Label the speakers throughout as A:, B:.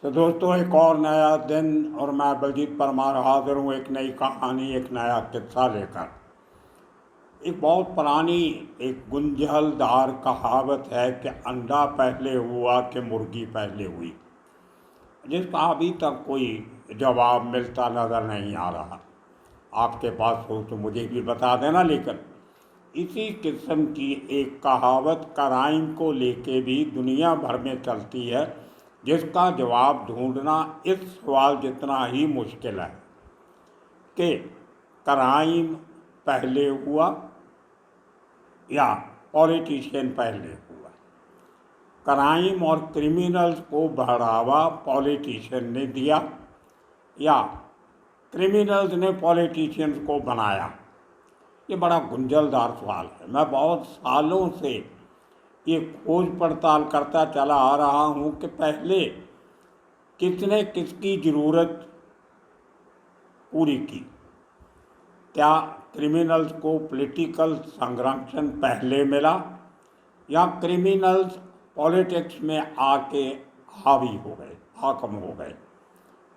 A: तो दोस्तों, एक और नया दिन और मैं बलजीत परमार हाजिर हूँ एक नई कहानी, एक नया किस्सा लेकर। एक बहुत पुरानी, एक गुंझलदार कहावत है कि अंडा पहले हुआ कि मुर्गी पहले हुई, जिसका अभी तक कोई जवाब मिलता नज़र नहीं आ रहा। आपके पास हो तो मुझे भी बता देना। लेकिन इसी किस्म की एक कहावत क्राइम को लेके भी दुनिया भर में चलती है, जिसका जवाब ढूंढना इस सवाल जितना ही मुश्किल है कि क्राइम पहले हुआ या पॉलिटिशियन पहले हुआ। क्राइम और क्रिमिनल्स को बढ़ावा पॉलिटिशियन ने दिया या क्रिमिनल्स ने पॉलिटिशियंस को बनाया? ये बड़ा गुंझलदार सवाल है। मैं बहुत सालों से ये खोज पड़ताल करता चला आ रहा हूँ कि पहले किसने किसकी ज़रूरत पूरी की। क्या क्रिमिनल्स को पॉलिटिकल संरक्षण पहले मिला या क्रिमिनल्स पॉलिटिक्स में आके हावी हो गए, हाकम हो गए?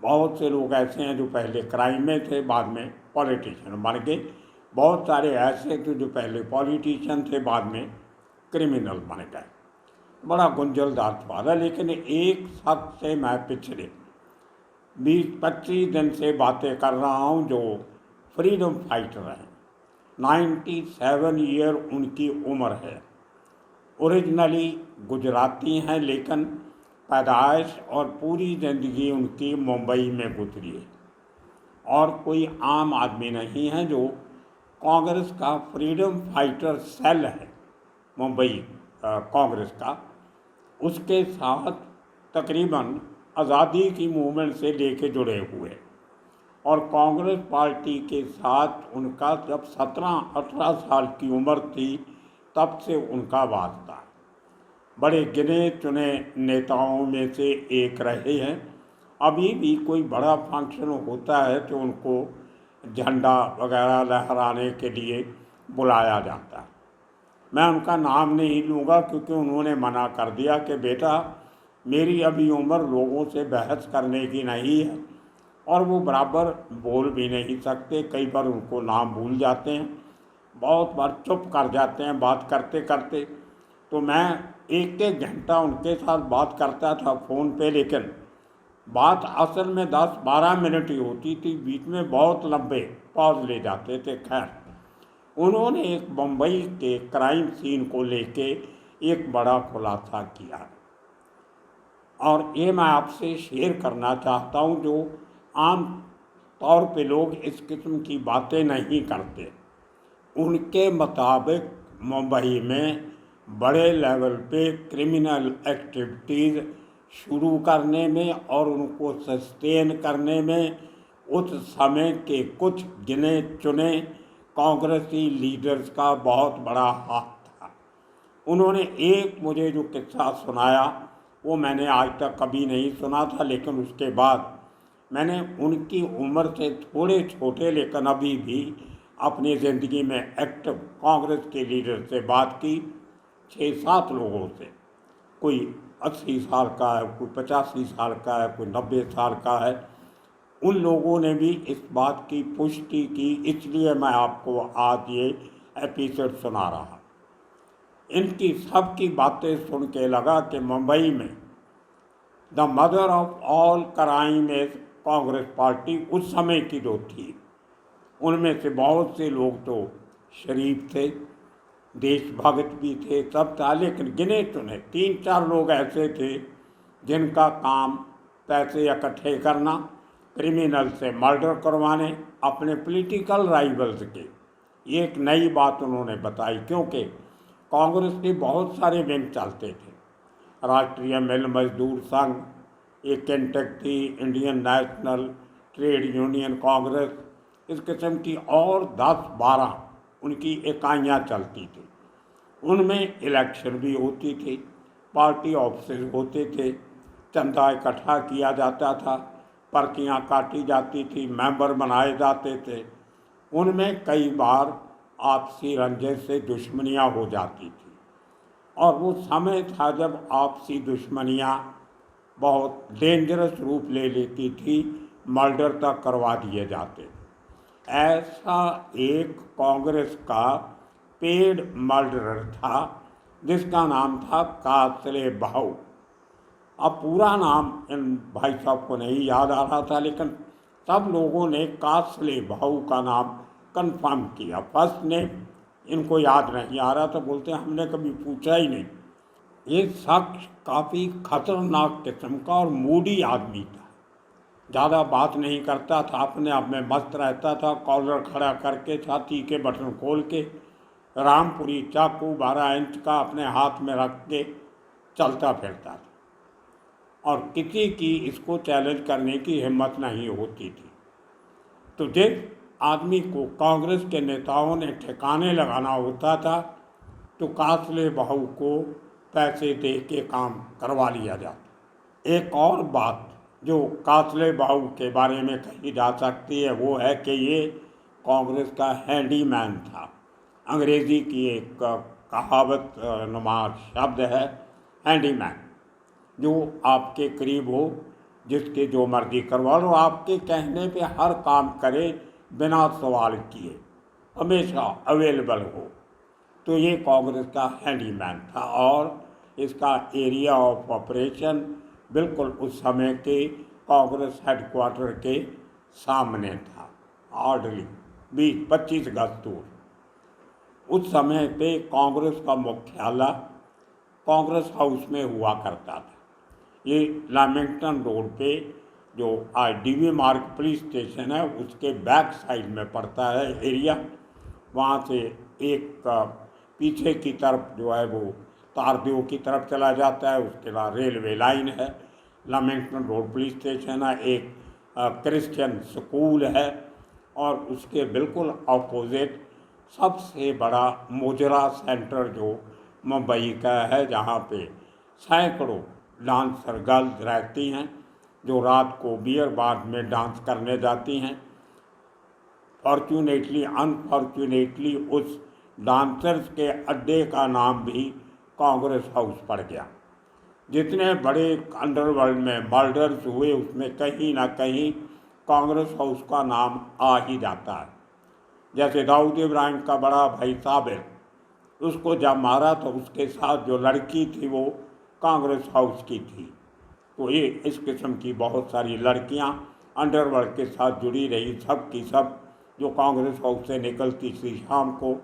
A: बहुत से लोग ऐसे हैं जो पहले क्राइम में थे, बाद में पॉलिटिशियन बन गए। बहुत सारे ऐसे थे जो पहले पॉलिटिशियन थे, बाद में क्रिमिनल बन गए। बड़ा गुंझलदार सवाल है। लेकिन एक शख्स से मैं पिछले 20-25 दिन से बातें कर रहा हूँ जो फ्रीडम फाइटर हैं। 97 ईयर उनकी उम्र है। ओरिजिनली गुजराती हैं, लेकिन पैदाइश और पूरी ज़िंदगी उनकी मुंबई में गुजरी है। और कोई आम आदमी नहीं है। जो कांग्रेस का फ्रीडम फाइटर सेल है मुंबई कांग्रेस का, उसके साथ तकरीबन आज़ादी की मूवमेंट से लेके जुड़े हुए। और कांग्रेस पार्टी के साथ उनका जब 17-18 साल की उम्र थी तब से उनका वास्ता। बड़े गिने चुने नेताओं में से एक रहे हैं। अभी भी कोई बड़ा फंक्शन होता है तो उनको झंडा वगैरह लहराने के लिए बुलाया जाता है। मैं उनका नाम नहीं लूँगा क्योंकि उन्होंने मना कर दिया कि बेटा, मेरी अभी उम्र लोगों से बहस करने की नहीं है। और वो बराबर बोल भी नहीं सकते। कई बार उनको नाम भूल जाते हैं, बहुत बार चुप कर जाते हैं बात करते करते। तो मैं एक एक घंटा उनके साथ बात करता था फ़ोन पे, लेकिन बात असल में 10-12 मिनट ही होती थी। बीच में बहुत लंबे पॉज ले जाते थे। खैर, उन्होंने एक मुंबई के क्राइम सीन को लेके एक बड़ा खुलासा किया और ये मैं आपसे शेयर करना चाहता हूँ, जो आम तौर पे लोग इस किस्म की बातें नहीं करते। उनके मुताबिक मुंबई में बड़े लेवल पे क्रिमिनल एक्टिविटीज़ शुरू करने में और उनको सस्टेन करने में उस समय के कुछ गिने चुने कांग्रेसी लीडर्स का बहुत बड़ा हाथ था। उन्होंने एक मुझे जो किस्सा सुनाया वो मैंने आज तक कभी नहीं सुना था, लेकिन उसके बाद मैंने उनकी उम्र से थोड़े छोटे लेकिन अभी भी अपनी ज़िंदगी में एक्टिव कांग्रेस के लीडर से बात की। 6-7 लोगों से, कोई 80 साल का है, कोई 85 साल का है, कोई 90 साल का है। उन लोगों ने भी इस बात की पुष्टि की। इसलिए मैं आपको आज ये एपिसोड सुना रहा। इनकी सब की बातें सुन के लगा कि मुंबई में the mother of all crime is Congress party उस समय की जो थी। उनमें से बहुत से लोग तो शरीफ थे, देशभक्त भी थे, सब था, लेकिन गिने चुने 3-4 लोग ऐसे थे जिनका काम पैसे इकट्ठे करना, क्रिमिनल से मर्डर करवाने, अपने पॉलिटिकल राइवल्स के। ये एक नई बात उन्होंने बताई, क्योंकि कांग्रेस के बहुत सारे विंग चलते थे। राष्ट्रीय मिल मजदूर संघ, एक केंटक थी, Indian national trade union Congress, इस किस्म की और 10-12 उनकी इकाइयाँ चलती थी। उनमें इलेक्शन भी होती थी, पार्टी ऑफिस होते थे, चंदा इकट्ठा किया जाता था, पर्चियाँ काटी जाती थी, मेंबर बनाए जाते थे। उनमें कई बार आपसी रंजिश से दुश्मनियाँ हो जाती थी। और वो समय था जब आपसी दुश्मनियाँ बहुत डेंजरस रूप ले लेती थी, मर्डर तक करवा दिए जाते। ऐसा एक कांग्रेस का पेड मर्डरर था जिसका नाम था कासले बहू। अब पूरा नाम इन भाई साहब को नहीं याद आ रहा था, लेकिन सब लोगों ने कासले बहू का नाम कंफर्म किया। फर्स्ट नेम इनको याद नहीं आ रहा, तो बोलते हमने कभी पूछा ही नहीं। ये शख्स काफ़ी खतरनाक किस्म का और मूडी आदमी था, ज़्यादा बात नहीं करता था, अपने आप में मस्त रहता था। कॉलर खड़ा करके छाती के बटन खोल के रामपुरी चाकू 12 इंच का अपने हाथ में रख के चलता फिरता था, और किसी की इसको चैलेंज करने की हिम्मत नहीं होती थी। तो जिस आदमी को कांग्रेस के नेताओं ने ठिकाने लगाना होता था, तो कासले बहू को पैसे दे के काम करवा लिया जाता। एक और बात जो कासले बहू के बारे में कही जा सकती है वो है कि ये कांग्रेस का हैंडीमैन था। अंग्रेजी की एक कहावत नुमा शब्द है हैंडीमैन, जो आपके करीब हो, जिसके जो मर्जी करवा लो, आपके कहने पे हर काम करे बिना सवाल किए, हमेशा अवेलेबल हो। तो ये कांग्रेस का हैंडीमैन था, और इसका एरिया ऑफ ऑपरेशन बिल्कुल उस समय के कांग्रेस हेडक्वार्टर के सामने था, हार्डली 20-25 गज दूर। उस समय पे कांग्रेस का मुख्यालय कांग्रेस हाउस में हुआ करता था। ये लैमिंगटन रोड पे जो DV मार्ग पुलिस स्टेशन है उसके बैक साइड में पड़ता है एरिया। वहाँ से एक पीछे की तरफ जो है वो तारदेव की तरफ चला जाता है, उसके बाद रेलवे लाइन है, लैमिंगटन रोड पुलिस स्टेशन है, एक क्रिश्चियन स्कूल है, और उसके बिल्कुल अपोजिट सबसे बड़ा मुजरा सेंटर जो मुंबई का है, जहाँ पे सैकड़ों डांसर गर्ल्स रहती हैं जो रात को बियर बार में डांस करने जाती हैं। फॉर्चुनेटली अनफॉर्चुनेटली उस डांसर्स के अड्डे का नाम भी कांग्रेस हाउस पड़ गया। जितने बड़े अंडरवर्ल्ड में मर्डर्स हुए उसमें कहीं ना कहीं कांग्रेस हाउस का नाम आ ही जाता है। जैसे दाऊद इब्राहिम का बड़ा भाई साबिर, उसको जब मारा तो उसके साथ जो लड़की थी वो कांग्रेस हाउस की थी। तो ये इस किस्म की बहुत सारी लड़कियां अंडरवर्ल्ड के साथ जुड़ी रही, सब की सब, जो कांग्रेस हाउस से निकलती थी शाम को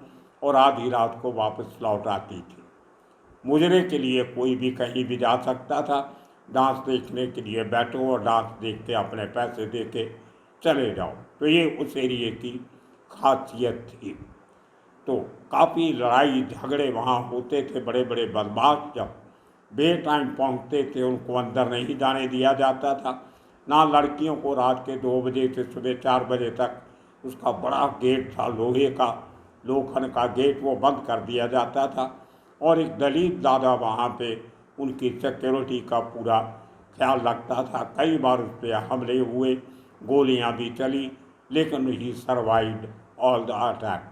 A: और आधी रात को वापस लौट आती थी। मुजरे के लिए कोई भी कहीं भी जा सकता था, डांस देखने के लिए बैठो और डांस देख के अपने पैसे दे के चले जाओ। तो ये उस एरिए की खासियत थी। तो काफ़ी लड़ाई झगड़े वहाँ होते थे। बड़े बड़े बदमाश जब बे टाइम पहुँचते थे उनको अंदर नहीं जाने दिया जाता था। ना लड़कियों को रात के 2 बजे से सुबह 4 बजे तक, उसका बड़ा गेट था लोहे का, लोखंड का गेट, वो बंद कर दिया जाता था। और एक दलित दादा वहाँ पे उनकी सिक्योरिटी का पूरा ख्याल रखता था। कई बार उस पर हमले हुए, गोलियाँ भी चली, लेकिन ही सर्वाइव्ड ऑल द अटैक।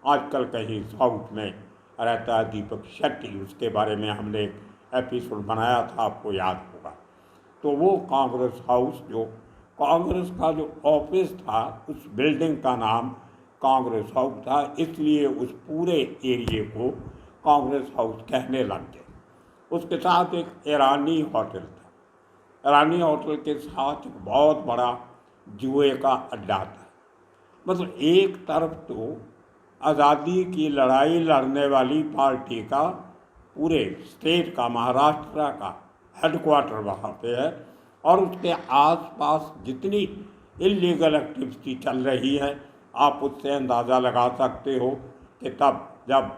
A: आजकल कहीं साउथ में रहता है दीपक शेट्टी, उसके बारे में हमने एक एपिसोड बनाया था, आपको याद होगा। तो वो कांग्रेस हाउस, जो कांग्रेस का जो ऑफिस था, उस बिल्डिंग का नाम कांग्रेस हाउस था, इसलिए उस पूरे एरिए को कांग्रेस हाउस कहने लग गए। उसके साथ एक ईरानी होटल था, ईरानी होटल के साथ एक बहुत बड़ा जुए का अड्डा था। मतलब एक तरफ तो आज़ादी की लड़ाई लड़ने वाली पार्टी का, पूरे स्टेट का, महाराष्ट्र का हेडक्वार्टर वहाँ पे है, और उसके आसपास जितनी इलीगल एक्टिविटी चल रही है आप उससे अंदाज़ा लगा सकते हो कि तब जब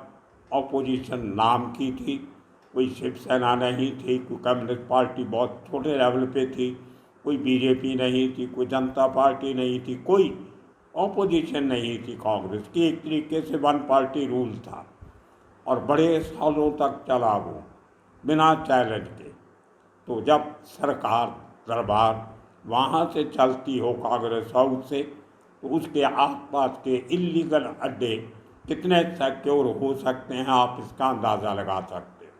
A: ऑपोजिशन नाम की थी, कोई शिवसेना नहीं थी, कोई कम्युनिस्ट पार्टी बहुत छोटे लेवल पे थी, कोई बीजेपी नहीं थी, कोई जनता पार्टी नहीं थी, कोई ऑपोजिशन नहीं थी कांग्रेस की। एक तरीके से वन पार्टी रूल था, और बड़े सालों तक चला वो बिना चैलेंज के। तो जब सरकार दरबार वहाँ से चलती हो कांग्रेस हाउस से, तो उसके आसपास के इलीगल अड्डे कितने सिक्योर हो सकते हैं आप इसका अंदाज़ा लगा सकते हो।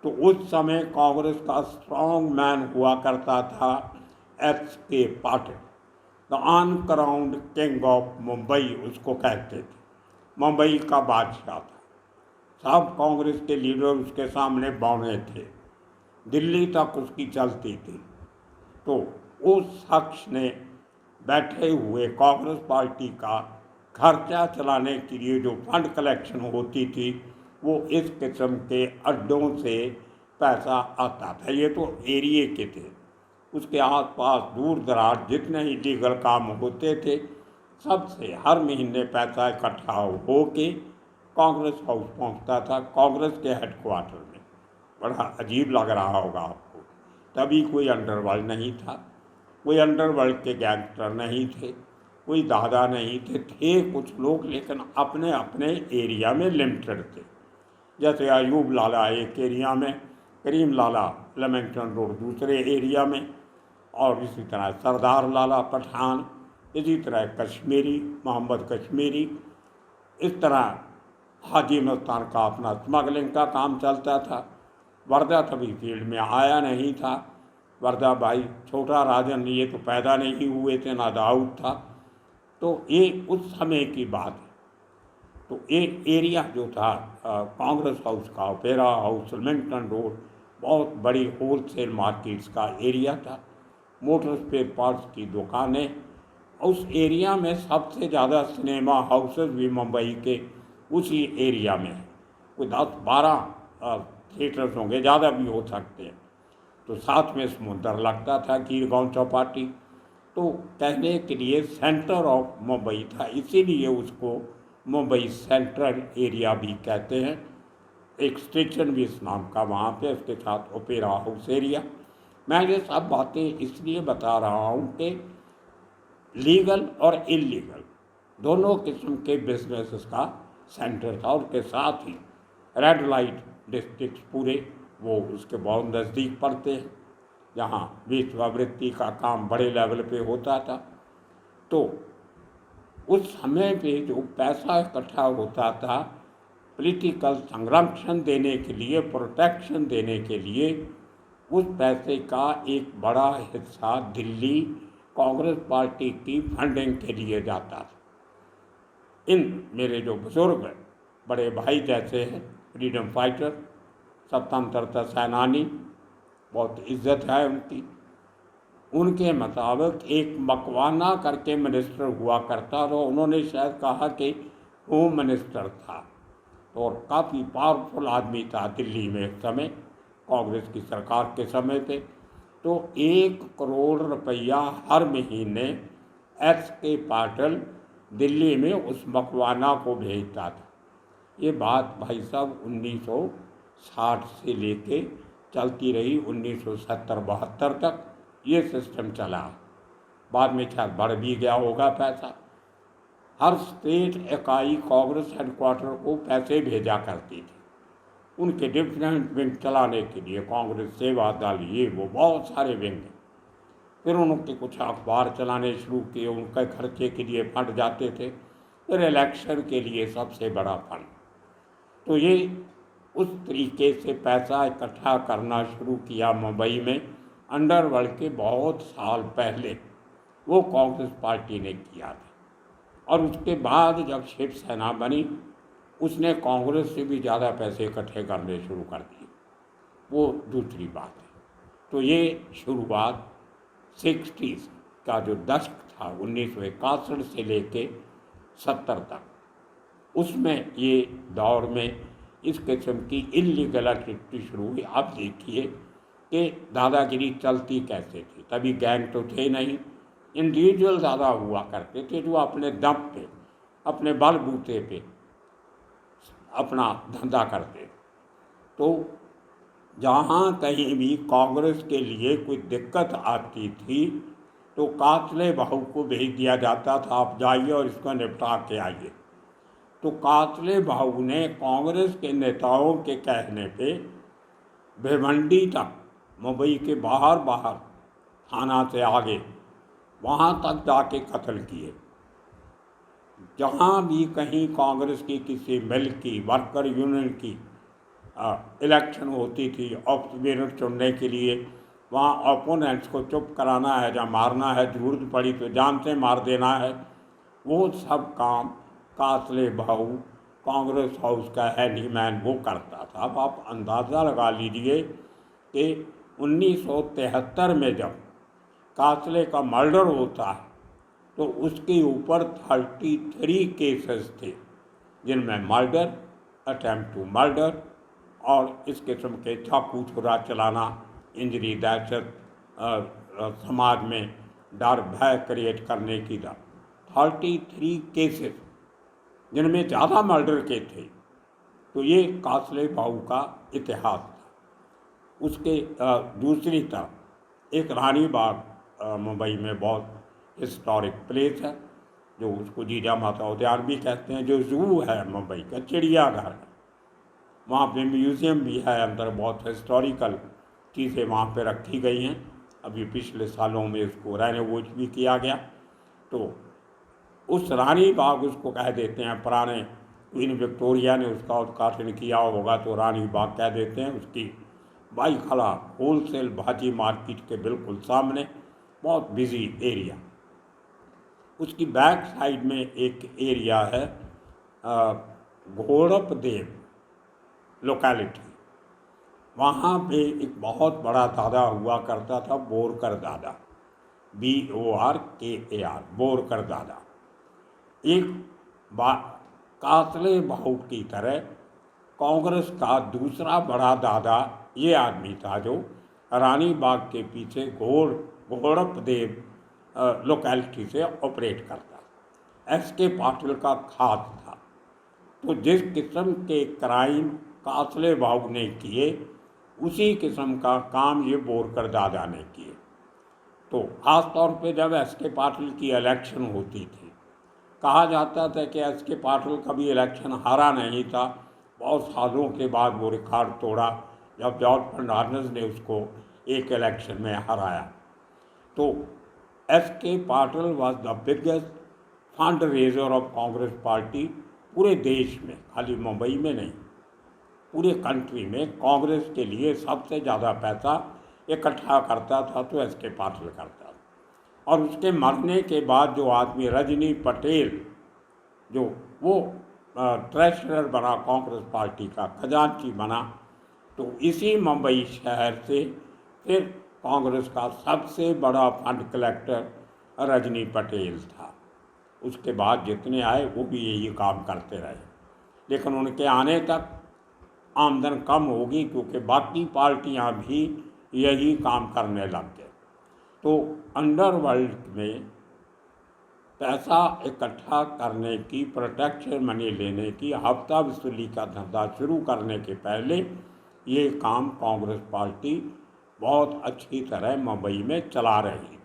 A: तो उस समय कांग्रेस का स्ट्रॉन्ग मैन हुआ करता था H.K. Patil, the uncrowned king of Mumbai उसको कहते थे। मुंबई का बादशाह था। सब कांग्रेस के लीडर उसके सामने बौने थे, दिल्ली तक उसकी चलती थी। तो उस शख्स ने बैठे हुए कांग्रेस पार्टी का खर्चा चलाने के लिए जो फंड कलेक्शन होती थी, वो इस किस्म के अड्डों से पैसा आता था। ये तो एरिए के थे, उसके आसपास दूर दराज जितने इलीगल काम होते थे, सबसे हर महीने पैसा इकट्ठा हो के कांग्रेस हाउस पहुंचता था, कांग्रेस के हेडक्वार्टर में। बड़ा अजीब लग रहा होगा आपको। तभी कोई अंडरवर्ल्ड नहीं था, कोई अंडरवर्ल्ड के गैंगस्टर नहीं थे, कोई दादा नहीं थे कुछ लोग, लेकिन अपने अपने एरिया में लिमिटेड थे। जैसे अयूब लाला एक एरिया में, करीम लाला लेमेंटन रोड दूसरे एरिया में, और इसी तरह सरदार लाला पठान, इसी तरह कश्मीरी मोहम्मद कश्मीरी, इस तरह हाजी मस्तान का अपना स्मगलिंग का काम चलता था। वर्दा तभी फील्ड में आया नहीं था। वर्दा भाई छोटा राजन ये तो पैदा नहीं हुए थे, ना दाऊद था। तो ये उस समय की बात है। तो एक एरिया जो था कांग्रेस हाउस का, ओपेरा हाउस, लेमेंटन रोड, बहुत बड़ी होलसेल मार्केट्स का एरिया था, मोटर स्पेयर पार्ट्स की दुकानें। उस एरिया में सबसे ज़्यादा सिनेमा हाउसेस भी मुंबई के उसी एरिया में है। कोई 10-12 थिएटर्स होंगे, ज़्यादा भी हो सकते हैं। तो साथ में समुंदर लगता था, कीरगांव चौपाटी। तो कहने के लिए सेंटर ऑफ मुंबई था, इसीलिए उसको मुंबई सेंट्रल एरिया भी कहते हैं। एक स्टेशन भी इस नाम का वहाँ पे, उसके साथ ओपेरा हाउस एरिया। मैं ये सब बातें इसलिए बता रहा हूँ कि लीगल और इलीगल दोनों किस्म के बिजनेसेस का सेंटर था। और उसके साथ ही रेड लाइट डिस्ट्रिक्ट पूरे वो उसके बहुत नज़दीक पड़ते हैं, जहाँ वेश्यावृत्ति का काम बड़े लेवल पे होता था। तो उस समय पे जो पैसा इकट्ठा होता था पॉलिटिकल संरक्षण देने के लिए, प्रोटेक्शन देने के लिए, उस पैसे का एक बड़ा हिस्सा दिल्ली कांग्रेस पार्टी की फंडिंग के लिए जाता था। इन मेरे जो बुजुर्ग बड़े भाई जैसे हैं, फ्रीडम फाइटर, स्वतंत्रता सेनानी, बहुत इज्जत है उनकी, उनके मुताबिक एक मकवाना करके मिनिस्टर हुआ करता था। उन्होंने शायद कहा कि होम मिनिस्टर था, और काफ़ी पावरफुल आदमी था दिल्ली में उस समय, कांग्रेस की सरकार के समय पे। तो 1 करोड़ रुपया हर महीने H.K. पाटिल दिल्ली में उस मकवाना को भेजता था। ये बात भाई साहब 1960 से लेके चलती रही 1970-72 तक ये सिस्टम चला। बाद में शायद बढ़ भी गया होगा पैसा। हर स्टेट इकाई कांग्रेस हेडक्वार्टर को पैसे भेजा करती थी उनके डिफरेंट विंग चलाने के लिए, कांग्रेस सेवा दल, ये वो बहुत सारे विंग। फिर उनके कुछ अखबार चलाने शुरू किए, उनके खर्चे के लिए फंड जाते थे, फिर इलेक्शन के लिए सबसे बड़ा फंड। तो ये उस तरीके से पैसा इकट्ठा करना शुरू किया मुंबई में अंडरवर्ल्ड के बहुत साल पहले, वो कांग्रेस पार्टी ने किया था। और उसके बाद जब शिवसेना बनी, उसने कांग्रेस से भी ज़्यादा पैसे इकट्ठे करने शुरू कर दिए, वो दूसरी बात है। तो ये शुरुआत 60s का जो दशक था 1961 से लेके 70 तक, उसमें ये दौर में इस किस्म की इलीगल एक्टिविटी शुरू हुई। अब देखिए कि दादागिरी चलती कैसे थी। तभी गैंग तो थे नहीं, इंडिविजुअल ज़्यादा हुआ करते थे जो अपने दम पे, अपने बलबूते पे अपना धंधा करते। तो जहाँ कहीं भी कांग्रेस के लिए कोई दिक्कत आती थी तो कातले बहू को भेज दिया जाता था, आप जाइए और इसको निपटा के आइए। तो कातले बहू ने कांग्रेस के नेताओं के कहने पे भिवंडी तक, मुंबई के बाहर थाना से आगे, वहाँ तक जाके कत्ल किए। जहाँ भी कहीं कांग्रेस की किसी मिल की, वर्कर यूनियन की इलेक्शन होती थी ऑब्जर्वर चुनने के लिए, वहाँ ओपोनेंट्स को चुप कराना है या मारना है, जरूरत पड़ी तो जान से मार देना है, वो सब काम कासले भाऊ कांग्रेस हाउस का हैंडीमैन वो करता था। अब आप अंदाज़ा लगा लीजिए कि 1973 में जब कासले का मर्डर होता है तो उसके ऊपर 33 केसेस थे, जिनमें मर्डर, अटेम्प्ट टू मर्डर और इस किस्म के चाकू छुरा चलाना, इंजरी, दहशत, समाज में डर भय क्रिएट करने की 33 केसेस, जिनमें ज़्यादा मर्डर के थे। तो ये कासले भाऊ का इतिहास था। उसके दूसरी तरफ एक रानी बाग मुंबई में बहुत हिस्टोरिक प्लेस है, जो उसको जीजा माता उद्यान भी कहते हैं, जो जू है मुंबई का, चिड़ियाघर है। वहाँ पे म्यूज़ियम भी है, अंदर बहुत हिस्टोरिकल चीज़ें वहाँ पे रखी गई हैं। अभी पिछले सालों में उसको रेनोवेट भी किया गया। तो उस रानी बाग उसको कह देते हैं, पुराने क्वीन विक्टोरिया ने उसका उद्घाटन किया होगा तो रानी बाग कह देते हैं। उसकी बाई खला होलसेल भाजी मार्केट के बिल्कुल सामने, बहुत बिजी एरिया। उसकी बैक साइड में एक एरिया है घोड़प देव लोकेलिटी। वहाँ पे एक बहुत बड़ा दादा हुआ करता था, बोरकर दादा, BORKAR, बोरकर दादा। एक कासले भाऊ की तरह कांग्रेस का दूसरा बड़ा दादा ये आदमी था, जो रानी बाग के पीछे घोड़प देव लोकेलिटी से ऑपरेट करता। SK पाटिल का खास था। तो जिस किस्म के क्राइम कासले भाऊ ने किए, उसी किस्म का काम ये बोरकर दादा ने किए। तो ख़ास तौर पे जब SK पाटिल की इलेक्शन होती थी, कहा जाता था कि SK पाटिल कभी इलेक्शन हारा नहीं था। बहुत सालों के बाद वो रिकॉर्ड तोड़ा जब जॉर्ज फर्नांडिस ने उसको एक इलेक्शन में हराया। तो SK Patil was the biggest fund raiser of Congress party पूरे देश में, खाली मुंबई में नहीं, पूरे कंट्री में कांग्रेस के लिए सबसे ज़्यादा पैसा इकट्ठा करता था तो SK पाटिल करता था। और उसके मरने के बाद जो आदमी रजनी पटेल, जो वो ट्रेजरर बना कांग्रेस पार्टी का, खजांची बना, तो इसी मुंबई शहर से फिर कांग्रेस का सबसे बड़ा फंड कलेक्टर रजनी पटेल था। उसके बाद जितने आए वो भी यही काम करते रहे, लेकिन उनके आने तक आमदन कम होगी, क्योंकि बाकी पार्टियां भी यही काम करने लग गए। तो अंडरवर्ल्ड में पैसा इकट्ठा करने की, प्रोटेक्शन मनी लेने की, हफ्ता वसूली का धंधा शुरू करने के पहले ये काम कांग्रेस पार्टी बहुत अच्छी तरह मुंबई में चला रही थी।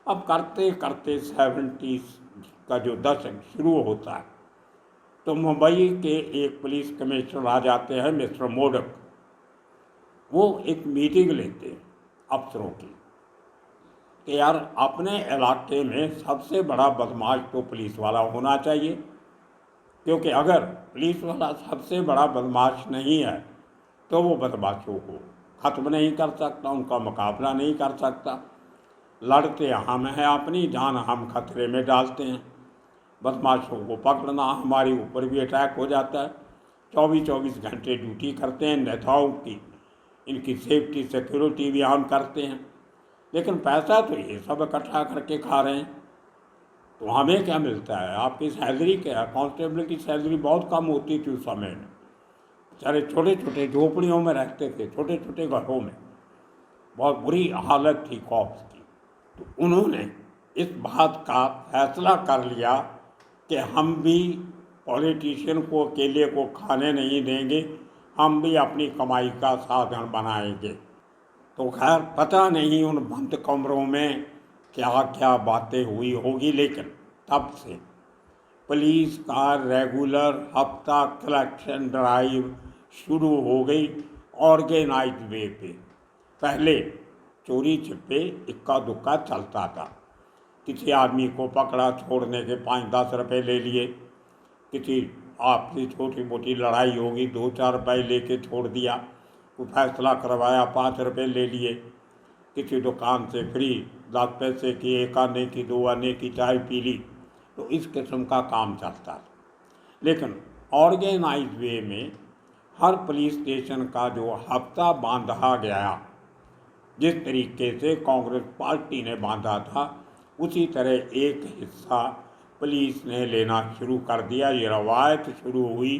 A: अब करते करते 70s का जो दशक शुरू होता है, तो मुंबई के एक पुलिस कमिश्नर आ जाते हैं, मिस्टर मोडक। वो एक मीटिंग लेते हैं अफसरों की कि यार अपने इलाके में सबसे बड़ा बदमाश तो पुलिस वाला होना चाहिए, क्योंकि अगर पुलिस वाला सबसे बड़ा बदमाश नहीं है तो वो बदमाशों को ख़त्म नहीं कर सकता, उनका मुकाबला नहीं कर सकता। लड़ते हम हैं, अपनी जान हम खतरे में डालते हैं। बदमाशों को पकड़ना, हमारे ऊपर भी अटैक हो जाता है। 24-24 घंटे ड्यूटी करते हैं, नेताओं की इनकी सेफ्टी सिक्योरिटी भी हम करते हैं, लेकिन पैसा तो ये सब इकट्ठा करके खा रहे हैं। तो हमें क्या मिलता है? आपकी सैलरी क्या है? कांस्टेबल की सैलरी बहुत कम होती थी उस समय में। सारे छोटे छोटे झोपड़ियों में रहते थे, छोटे छोटे घरों में, बहुत बुरी हालत थी कॉप्स की। तो उन्होंने इस बात का फैसला कर लिया कि हम भी पॉलिटिशियन को, अकेले को खाने नहीं देंगे, हम भी अपनी कमाई का साधन बनाएंगे। तो खैर पता नहीं उन बंद कमरों में क्या क्या बातें हुई होगी, लेकिन तब से पुलिस का रेगुलर हफ्ता कलेक्शन ड्राइव शुरू हो गई ऑर्गेनाइज्ड वे पे। पहले चोरी छिपे इक्का दुक्का चलता था, किसी आदमी को पकड़ा, छोड़ने के 5-10 रुपये ले लिए, किसी आपसी छोटी मोटी लड़ाई होगी, 2-4 रुपये लेके छोड़ दिया, कोई फैसला करवाया, 5 रुपये ले लिए, किसी दुकान से फ्री 10 पैसे की 1 आने की 2 आने की चाय पी ली, तो इस किस्म का काम चलता है। लेकिन ऑर्गेनाइज वे में हर पुलिस स्टेशन का जो हफ्ता बांधा गया, जिस तरीके से कांग्रेस पार्टी ने बांधा था, उसी तरह एक हिस्सा पुलिस ने लेना शुरू कर दिया। ये रवायत शुरू हुई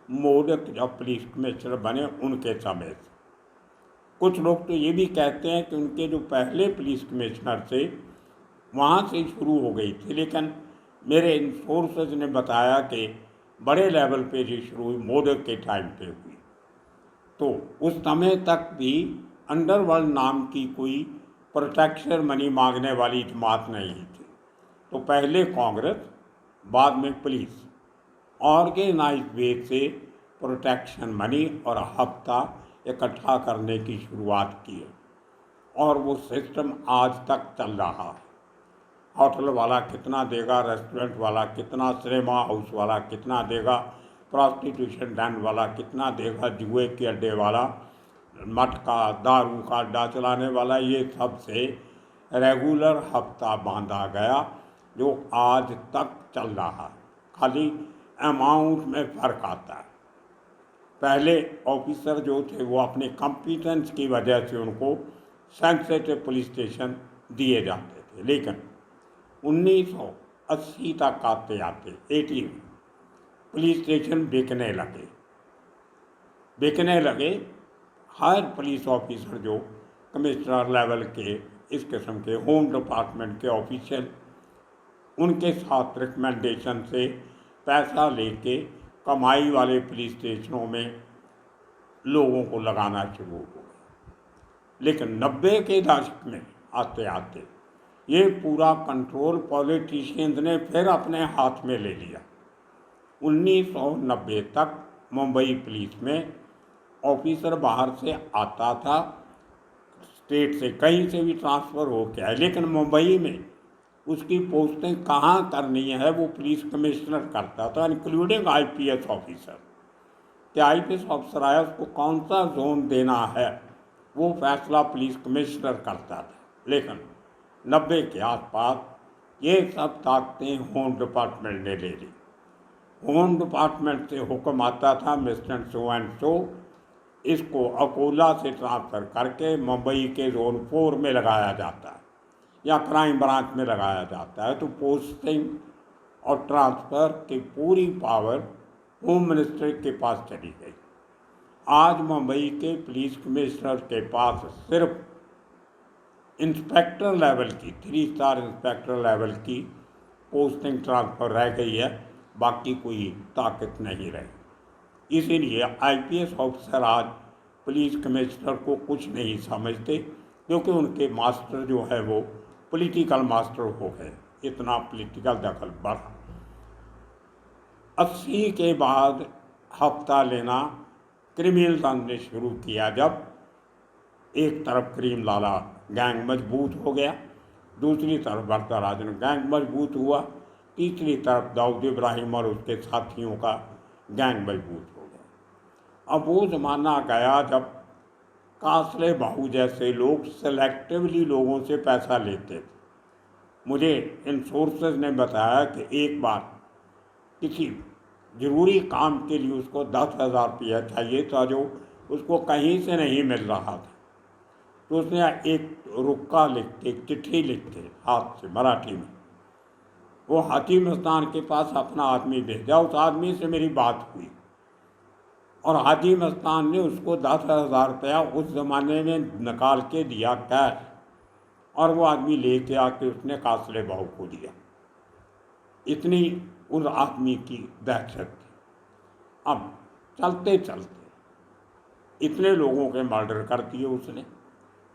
A: मोदक जब पुलिस कमिश्नर बने उनके समय से। कुछ लोग तो ये भी कहते हैं कि उनके जो पहले पुलिस कमिश्नर थे वहाँ से शुरू हो गई थी, लेकिन मेरे इन सोर्सेज ने बताया कि बड़े लेवल पे ये शुरू हुई मोदक के टाइम पे हुई। तो उस समय तक भी अंडरवर्ल्ड नाम की कोई प्रोटेक्शन मनी मांगने वाली जमात नहीं थी। तो पहले कांग्रेस, बाद में पुलिस ऑर्गेनाइज वे से प्रोटेक्शन मनी और हफ्ता इकट्ठा करने की शुरुआत की है, और वो सिस्टम आज तक चल रहा है। होटल वाला कितना देगा, रेस्टोरेंट वाला कितना, सिनेमा हाउस वाला कितना देगा, प्रॉस्टिट्यूशन डैन वाला कितना देगा, जुए के अड्डे वाला, मटका दारू का अड्डा चलाने वाला, ये सब से रेगुलर हफ्ता बांधा गया जो आज तक चल रहा है। खाली अमाउंट में फ़र्क आता है। पहले ऑफिसर जो थे वो अपने कॉम्पिटेंस की वजह से उनको सेंसिटिव पुलिस स्टेशन दिए जाते थे, लेकिन 1980 तक आते आते 80 में पुलिस स्टेशन बिकने लगे। हर पुलिस ऑफिसर जो कमिश्नर लेवल के, इस किस्म के होम डिपार्टमेंट के ऑफिशियल, उनके साथ रिकमेंडेशन से पैसा लेके कमाई वाले पुलिस स्टेशनों में लोगों को लगाना शुरू हो गया। लेकिन 90 के दशक में आते आते ये पूरा कंट्रोल पॉलिटिशियंस ने फिर अपने हाथ में ले लिया। 1990 तक मुंबई पुलिस में ऑफिसर बाहर से आता था, स्टेट से कहीं से भी ट्रांसफ़र हो के आए, लेकिन मुंबई में उसकी पोस्टिंग कहाँ करनी है वो पुलिस कमिश्नर करता था, इंक्लूडिंग आईपीएस ऑफिसर। कि आईपीएस ऑफिसर आया, उसको कौन सा जोन देना है वो फैसला पुलिस कमिश्नर करता था। लेकिन 90 के आसपास ये सब ताकतें होम डिपार्टमेंट ने ले ली। होम डिपार्टमेंट से हुक्म आता था मिस्टर सो एंड सो, इसको अकोला से ट्रांसफ़र करके मुंबई के जोन 4 में लगाया जाता है या क्राइम ब्रांच में लगाया जाता है। तो पोस्टिंग और ट्रांसफ़र की पूरी पावर होम मिनिस्टर के पास चली गई। आज मुंबई के पुलिस कमिश्नर के पास सिर्फ इंस्पेक्टर लेवल की, 3 स्टार इंस्पेक्टर लेवल की पोस्टिंग ट्रांसफ़र रह गई है, बाकी कोई ताकत नहीं रही। इसीलिए आईपीएस ऑफिसर आज पुलिस कमिश्नर को कुछ नहीं समझते, क्योंकि उनके मास्टर जो है वो पॉलिटिकल मास्टर हो गए। इतना पॉलिटिकल दखल बढ़ा। 80 के बाद हफ्ता लेना क्रिमिनल ने शुरू किया। जब एक तरफ करीम लाला गैंग मजबूत हो गया, दूसरी तरफ वरदराजन गैंग मजबूत हुआ, तीसरी तरफ दाऊद इब्राहिम और उसके साथियों का गैंग मजबूत हो गया। अब वो ज़माना गया जब कासले बाहू जैसे लोग सेलेक्टिवली लोगों से पैसा लेते थे। मुझे इन सोर्सेज ने बताया कि एक बार किसी ज़रूरी काम के लिए उसको 10,000 रुपया चाहिए था, जो उसको कहीं से नहीं मिल रहा था। तो उसने एक रुक्का लिख के, चिट्ठी लिख के हाथ से मराठी में वो हातिम मस्तान के पास अपना आदमी भेजा। उस आदमी से मेरी बात हुई और हातिम मस्तान ने उसको 10,000 रुपया उस ज़माने में निकाल के दिया कैश, और वो आदमी लेके आके उसने कासले बाहू को दिया। इतनी उस आदमी की दहशत थी। अब चलते चलते इतने लोगों के मर्डर कर दिए उसने,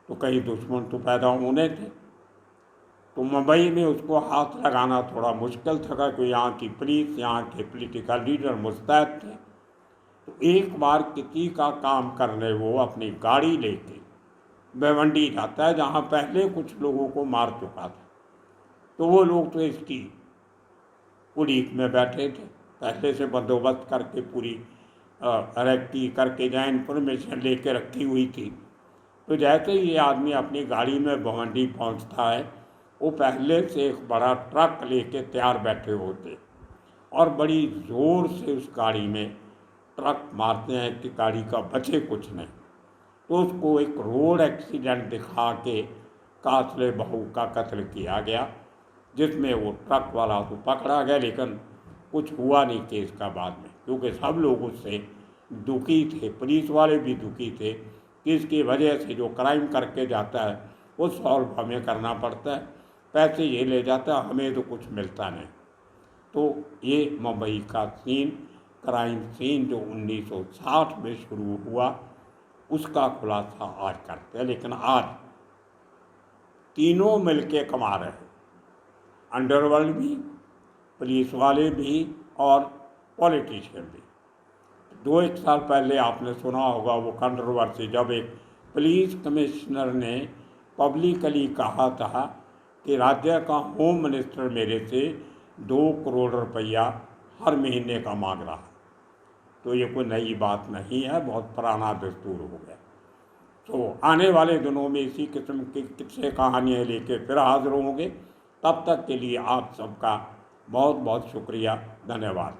A: तो कई दुश्मन तो पैदा होने थे। तो मुंबई में उसको हाथ लगाना थोड़ा मुश्किल था, क्योंकि यहाँ की पुलिस, यहाँ के पॉलिटिकल लीडर मुस्तैद थे। तो एक बार किसी का काम करने वो अपनी गाड़ी लेके भिवंडी जाता है, जहाँ पहले कुछ लोगों को मार चुका था। तो वो लोग तो इसकी उड़ीक में बैठे थे, पहले से बंदोबस्त करके पूरी रेक्टी करके जहाँ इन्फॉर्मेशन लेके रखी हुई थी। तो जैसे ही ये आदमी अपनी गाड़ी में भिवंडी पहुंचता है, वो पहले से एक बड़ा ट्रक लेके तैयार बैठे होते और बड़ी ज़ोर से उस गाड़ी में ट्रक मारते हैं कि गाड़ी का बचे कुछ नहीं। तो उसको एक रोड एक्सीडेंट दिखा के कासले बहू का कत्ल किया गया, जिसमें वो ट्रक वाला तो पकड़ा गया, लेकिन कुछ हुआ नहीं केस का बाद में, क्योंकि सब लोग उससे दुखी थे, पुलिस वाले भी दुखी थे कि इसकी वजह से जो क्राइम करके जाता है वो सॉल्व हमें करना पड़ता है, पैसे ये ले जाता है, हमें तो कुछ मिलता नहीं। तो ये मुंबई का सीन, क्राइम सीन जो 1960 में शुरू हुआ, उसका खुलासा आज करते हैं। लेकिन आज तीनों मिलके कमा रहे हैं, अंडरवर्ल्ड भी, पुलिस वाले भी और पॉलिटिशियन भी। 2-1 साल पहले आपने सुना होगा वो कंट्रोवर्सी, जब एक पुलिस कमिश्नर ने पब्लिकली कहा था कि राज्य का होम मिनिस्टर मेरे से 2 करोड़ रुपया हर महीने का मांग रहा है। तो ये कोई नई बात नहीं है, बहुत पुराना दस्तूर हो गया। तो आने वाले दिनों में इसी किस्म की किस्से कहानियाँ लेके फिर हाजिर होंगे। तब तक के लिए आप सबका बहुत बहुत शुक्रिया, धन्यवाद।